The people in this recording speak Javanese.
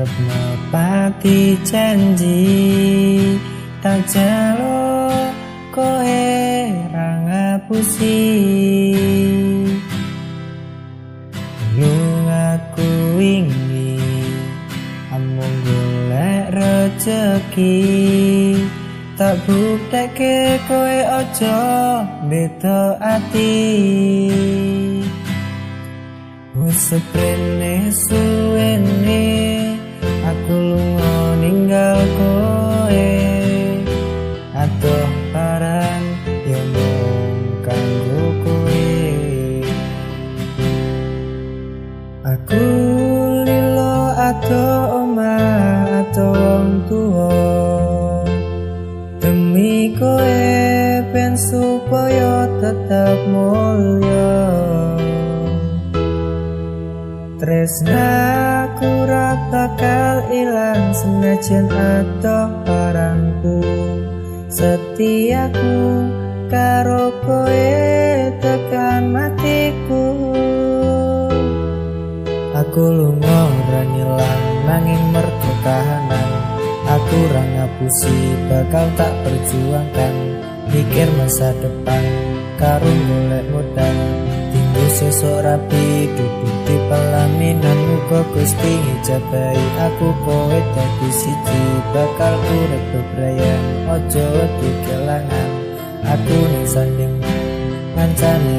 arep nepati janji tak jaluk koe ra ngapusi lu aku wingi amung golek rejeki tak buktekke koe ojo beda ati wis seprene suwene aku lunga ninggal koe adoh parang yo mung kanggo koe aku lilo adoh omah adoh wong tuwa demi koe ben supaya tetep mulya tresnaku ra bakal ilang senajan adoh parangku setiaku karo koe tekan matiku aku lunga ora ngilang nanging mergo kahanan aku ra ngapusi bakal tak perjuangkan mikir masa depan karo golek modal tinggu sesuk rapi duduk di pelaminan muga Gusti ngijabahi aku kowe dadi siji bakal urip bebrayan ojo wedi kelangan aku ning sanding kancane